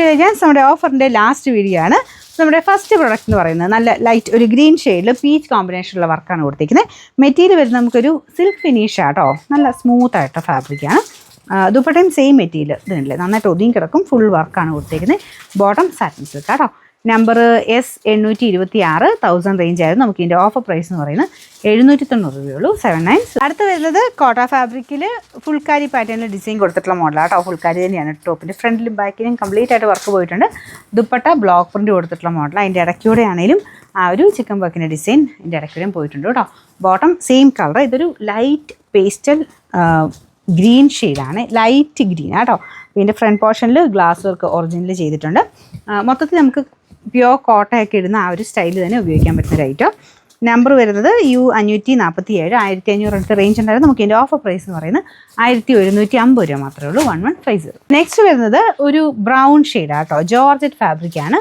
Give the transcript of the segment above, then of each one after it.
വിഷയം നമ്മുടെ ഓഫറിൻ്റെ last video ആണ്. നമ്മുടെ ഫസ്റ്റ് പ്രൊഡക്റ്റ് എന്ന് പറയുന്നത് നല്ല ലൈറ്റ് ഒരു ഗ്രീൻ ഷെയ്ഡിൽ പീച്ച് കോമ്പിനേഷനുള്ള വർക്കാണ് കൊടുത്തിരിക്കുന്നത്. മെറ്റീരിയൽ വരുന്നത് നമുക്കൊരു സിൽക്ക് ഫിനിഷ് ആട്ടോ, നല്ല സ്മൂത്ത് ആയിട്ട് ഫാബ്രിക്കാണ്. ദുപ്പട്ടയും സെയിം മെറ്റീരിയൽ ഇതിനല്ലേ, നന്നായിട്ട് ഒതുങ്ങി കിടക്കും. ഫുൾ വർക്കാണ് കൊടുത്തിരിക്കുന്നത്. ബോട്ടം സാറ്റിൻ സിൽക്ക് കേട്ടോ. നമ്പർ S826 1000 റേഞ്ച് ആയിരുന്നു. നമുക്ക് ഇതിൻ്റെ ഓഫർ പ്രൈസ് എന്ന് പറയുന്നത് 790 രൂപയുള്ളൂ. 79. അടുത്ത് വരുന്നത് കോട്ട ഫാബ്രിക്കിൽ ഫുൾക്കാരി പാറ്റേണിൽ ഡിസൈൻ കൊടുത്തിട്ടുള്ള മോഡലാണ് കേട്ടോ. ഫുൾക്കാരി തന്നെയാണ് ടോപ്പിൻ്റെ ഫ്രണ്ടിലും ബാക്കിലും കംപ്ലീറ്റ് ആയിട്ട് വർക്ക് പോയിട്ടുണ്ട്. ദുപ്പട്ട ബ്ലോക്ക് പ്രിൻറ്റ് കൊടുത്തിട്ടുള്ള മോഡലാണ്. അതിൻ്റെ ഇടയ്ക്കൂടെ ആണെങ്കിലും ആ ഒരു ചിക്കൻ വർക്കിൻ്റെ ഡിസൈൻ ഇതിൻ്റെ ഇടയ്ക്കൂടെയും പോയിട്ടുണ്ട് കേട്ടോ. Bottom same colour. ഇതൊരു ലൈറ്റ് പേസ്റ്റൽ ഗ്രീൻ ഷെയ്ഡാണ്, ലൈറ്റ് ഗ്രീൻ കേട്ടോ. ഇതിൻ്റെ ഫ്രണ്ട് പോർഷനിൽ ഗ്ലാസ് വർക്ക് ഒറിജിനൽ ചെയ്തിട്ടുണ്ട്. മൊത്തത്തിൽ നമുക്ക് പ്യോർ കോട്ടയൊക്കെ ഇടുന്ന ആ ഒരു സ്റ്റൈൽ തന്നെ ഉപയോഗിക്കാൻ പറ്റുന്ന ഐറ്റം. നമ്പർ വരുന്നത് U547 1500 അടുത്ത റേഞ്ച് ഉണ്ടായിരുന്നു. നമുക്ക് ഇതിൻ്റെ ഓഫർ പ്രൈസ് എന്ന് പറയുന്നത് 1150 രൂപ മാത്രമേ ഉള്ളൂ. 1150. നെക്സ്റ്റ് വരുന്നത് ഒരു ബ്രൗൺ ഷെയ്ഡാണ് കേട്ടോ. ജോർജറ്റ് ഫാബ്രിക്കാണ്.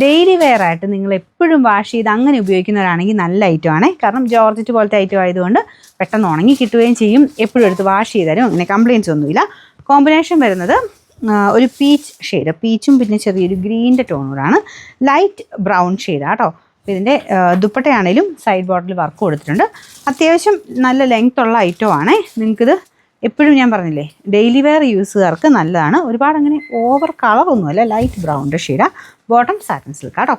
ഡെയിലി വെയർ ആയിട്ട് നിങ്ങൾ എപ്പോഴും വാഷ് ചെയ്ത് അങ്ങനെ ഉപയോഗിക്കുന്നവരാണെങ്കിൽ നല്ല ഐറ്റമാണ്. കാരണം ജോർജറ്റ് പോലത്തെ ഐറ്റം ആയതുകൊണ്ട് പെട്ടെന്ന് ഉണങ്ങി കിട്ടുകയും ചെയ്യും. എപ്പോഴും എടുത്ത് വാഷ് ചെയ്താലും അങ്ങനെ കംപ്ലയിൻറ്റ്സ് ഒന്നുമില്ല. കോമ്പിനേഷൻ വരുന്നത് ഒരു പീച്ച് ഷെയ്ഡ്, പീച്ചും പിന്നെ ചെറിയൊരു ഗ്രീൻ്റെ ടോണൂടാണ്. ലൈറ്റ് ബ്രൗൺ ഷെയ്ഡാണ് കേട്ടോ. അപ്പോൾ ഇതിൻ്റെ ദുപ്പട്ടയാണേലും സൈഡ് ബോർഡിൽ വർക്ക് കൊടുത്തിട്ടുണ്ട്. അത്യാവശ്യം നല്ല ലെങ്ത് ഉള്ള ഐറ്റമാണ്. നിങ്ങൾക്കിത് എപ്പോഴും ഞാൻ പറഞ്ഞില്ലേ, ഡെയിലി വെയർ യൂസുകാർക്ക് നല്ലതാണ്. ഒരുപാട് അങ്ങനെ ഓവർ കളറൊന്നുമല്ല, ലൈറ്റ് ബ്രൗണിൻ്റെ ഷെയ്ഡാണ്. ബോട്ടം സാറ്റിൻ സിൽക്ക് കേട്ടോ.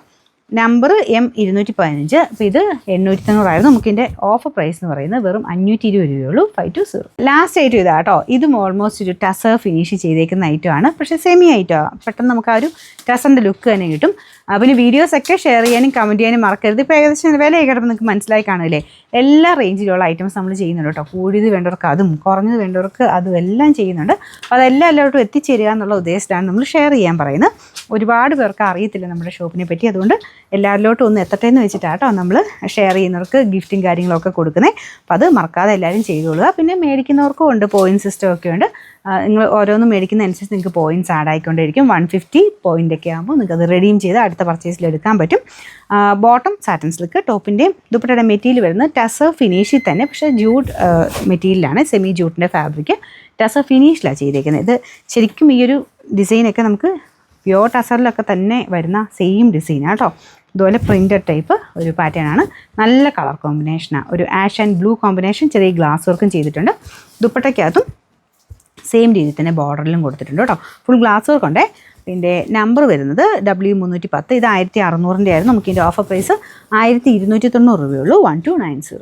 Number M215. അപ്പോൾ ഇത് 890 ആയിരുന്നു. നമുക്കിതിൻ്റെ ഓഫർ പ്രൈസ് എന്ന് പറയുന്നത് വെറും 520 രൂപയുള്ളൂ. 520. ലാസ്റ്റ് ഐറ്റം ഇതാ കേട്ടോ. ഇതും ഓൾമോസ്റ്റ് ഒരു ടസർ ഫിനിഷ് ചെയ്തേക്കുന്ന ഐറ്റമാണ്. പക്ഷേ സെമി ഐറ്റമാണ്. പെട്ടെന്ന് നമുക്ക് ആ ഒരു ടസറിൻ്റെ ലുക്ക് തന്നെ കിട്ടും. പിന്നെ വീഡിയോസൊക്കെ ഷെയർ ചെയ്യാനും കമൻറ്റ് ചെയ്യാനും മറക്കരുത്. ഇപ്പോൾ ഏകദേശം വിലയൊക്കെ കിടപ്പോൾ നിങ്ങൾക്ക് മനസ്സിലായി കാണില്ലേ, എല്ലാ റേഞ്ചിലുള്ള ഐറ്റംസ് നമ്മൾ ചെയ്യുന്നുണ്ട് കേട്ടോ. കൂടിയത് വേണ്ടവർക്ക് അതും, കുറഞ്ഞത് വേണ്ടവർക്ക് അതും എല്ലാം ചെയ്യുന്നുണ്ട്. അപ്പോൾ അതെല്ലാം എല്ലാവരും എത്തിച്ചേരുക എന്നുള്ള ഉദ്ദേശത്തിലാണ് നമ്മൾ ഷെയർ ചെയ്യാൻ പറയുന്നത്. ഒരുപാട് പേർക്ക് അറിയത്തില്ല നമ്മുടെ ഷോപ്പിനെ പറ്റി. അതുകൊണ്ട് എല്ലാവരിലോട്ടും ഒന്ന് എത്തട്ടെ എന്ന് വെച്ചിട്ടാട്ടോ നമ്മൾ ഷെയർ ചെയ്യുന്നവർക്ക് ഗിഫ്റ്റും കാര്യങ്ങളൊക്കെ കൊടുക്കുന്നത്. അപ്പോൾ അത് മറക്കാതെ എല്ലാവരും ചെയ്തോളുക. പിന്നെ മേടിക്കുന്നവർക്കും ഉണ്ട്, പോയിൻറ്റ് സിസ്റ്റം ഒക്കെ ഉണ്ട്. നിങ്ങൾ ഓരോന്നും മേടിക്കുന്നതനുസരിച്ച് നിങ്ങൾക്ക് പോയിൻറ്റ്സ് ആഡ് ആയിക്കൊണ്ടിരിക്കും. 150 പോയിൻ്റൊക്കെ ആകുമ്പോൾ നിങ്ങൾക്ക് അത് റെഡീം ചെയ്ത് അടുത്ത പർച്ചേസിൽ എടുക്കാൻ പറ്റും. Bottom satin silk. ടോപ്പിൻ്റെയും ദുപ്പട്ടയുടെ മെറ്റീരിയൽ വരുന്നത് ടസർ ഫിനിഷിൽ തന്നെ, പക്ഷേ ജൂട്ട് മെറ്റീരിയലാണ്. സെമി ജൂട്ടിൻ്റെ ഫാബ്രിക് ടസർ ഫിനിഷിലാണ് ചെയ്തേക്കുന്നത്. ഇത് ശരിക്കും ഈ ഒരു ഡിസൈനൊക്കെ നമുക്ക് പ്യോർ ടസറിലൊക്കെ തന്നെ വരുന്ന സെയിം ഡിസൈനാണ് കേട്ടോ. ഇതുപോലെ പ്രിൻറ്റഡ് ടൈപ്പ് ഒരു പാറ്റേൺ ആണ്. നല്ല കളർ കോമ്പിനേഷനാണ്. ഒരു ആഷ് ആൻഡ് ബ്ലൂ കോമ്പിനേഷൻ, ചെറിയ ഗ്ലാസ് വർക്കും ചെയ്തിട്ടുണ്ട്. ദുപ്പട്ടയ്ക്കകത്തും സെയിം രീതിയിൽ തന്നെ ബോർഡറിലും കൊടുത്തിട്ടുണ്ട് കേട്ടോ. ഫുൾ ഗ്ലാസ് വർക്ക് ഉണ്ടേ. ഇതിൻ്റെ നമ്പർ വരുന്നത് W310. ഇത് 1600 ആയിരുന്നു. നമുക്ക് ഇതിൻ്റെ ഓഫർ പ്രൈസ് 1290 രൂപയുള്ളൂ. 1290.